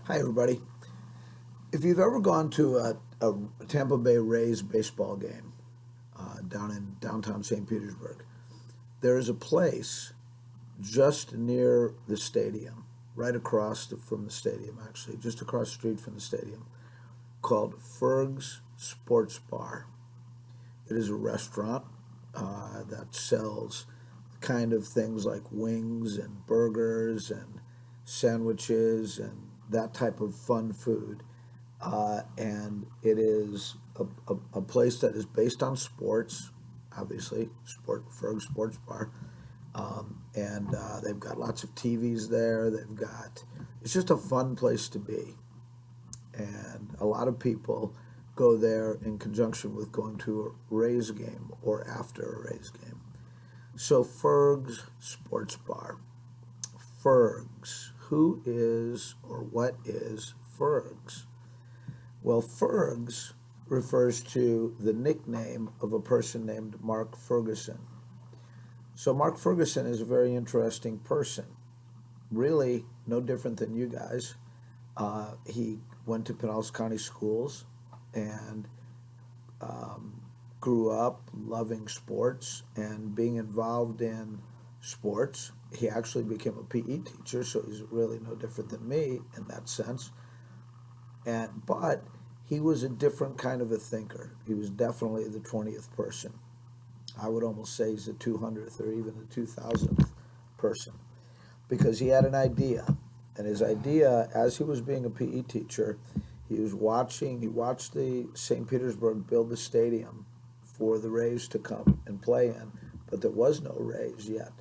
Hi, everybody. If you've ever gone to a Tampa Bay Rays baseball game down in downtown St. Petersburg, there is a place just near the stadium, right across from the stadium, actually, just across the street from the stadium, called Ferg's Sports Bar. It is a restaurant that sells kind of things like wings and burgers and sandwiches and that type of fun food. And it is a place that is based on sports, obviously, Ferg Sports Bar. And they've got lots of TVs there. It's just a fun place to be. And a lot of people go there in conjunction with going to a Rays game or after a Rays game. So Ferg's Sports Bar. Ferg's. Who is or what is Ferg's? Well, Ferg's refers to the nickname of a person named Mark Ferguson. So Mark Ferguson is a very interesting person. Really, no different than you guys. He went to Pinellas County schools and grew up loving sports and being involved in sports. He actually became a PE teacher, so he's really no different than me in that sense. But he was a different kind of a thinker. He was definitely the 20th person. I would almost say he's the 200th or even the 2000th person, because he had an idea. And his idea, as he was being a PE teacher, he watched the St. Petersburg build the stadium for the Rays to come and play in, but there was no Rays yet.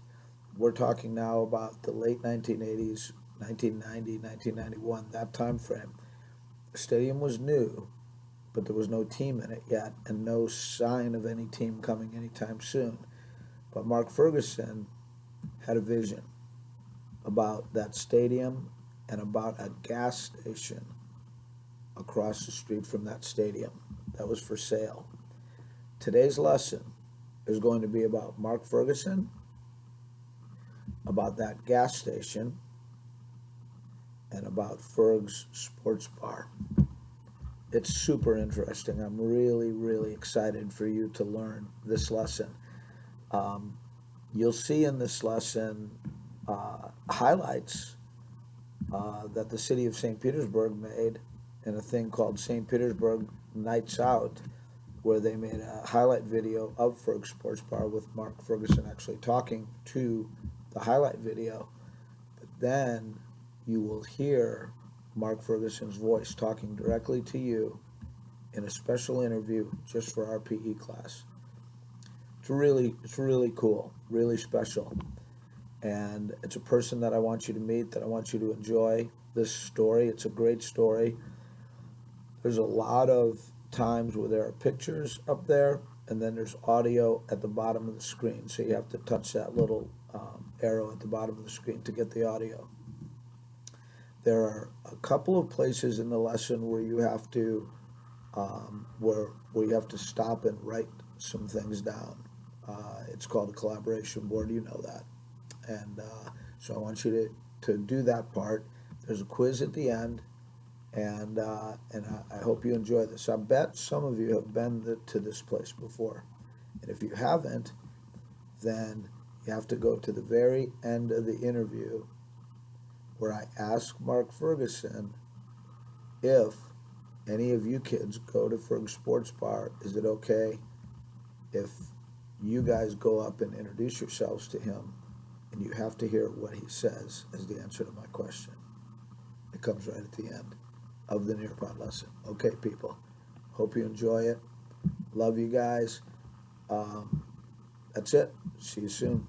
We're talking now about the late 1980s, 1990, 1991, that time frame. The stadium was new, but there was no team in it yet and no sign of any team coming anytime soon. But Mark Ferguson had a vision about that stadium and about a gas station across the street from that stadium that was for sale. Today's lesson is going to be about Mark Ferguson, about that gas station, and about Ferg's Sports Bar. It's super interesting. I'm really, really excited for you to learn this lesson. You'll see in this lesson highlights that the city of St. Petersburg made in a thing called St. Petersburg Nights Out, where they made a highlight video of Ferg's Sports Bar with Mark Ferguson actually talking to the highlight video. But then you will hear Mark Ferguson's voice talking directly to you in a special interview just for our PE class. It's really cool, really special. And it's a person that I want you to meet, that I want you to enjoy this story. It's a great story. There's a lot of times where there are pictures up there, and then there's audio at the bottom of the screen. So you have to touch that little arrow at the bottom of the screen to get the audio. There are a couple of places in the lesson where you have to where you have to stop and write some things down. It's called a collaboration board. You know that. And so I want you to do that part. There's a quiz at the end, and I hope you enjoy this. I bet some of you have been to this place before. And if you haven't, then you have to go to the very end of the interview where I ask Mark Ferguson if any of you kids go to Ferg Sports Bar, is it okay if you guys go up and introduce yourselves to him, and you have to hear what he says as the answer to my question. It comes right at the end of the Nearpod lesson. Okay, people. Hope you enjoy it. Love you guys. That's it. See you soon.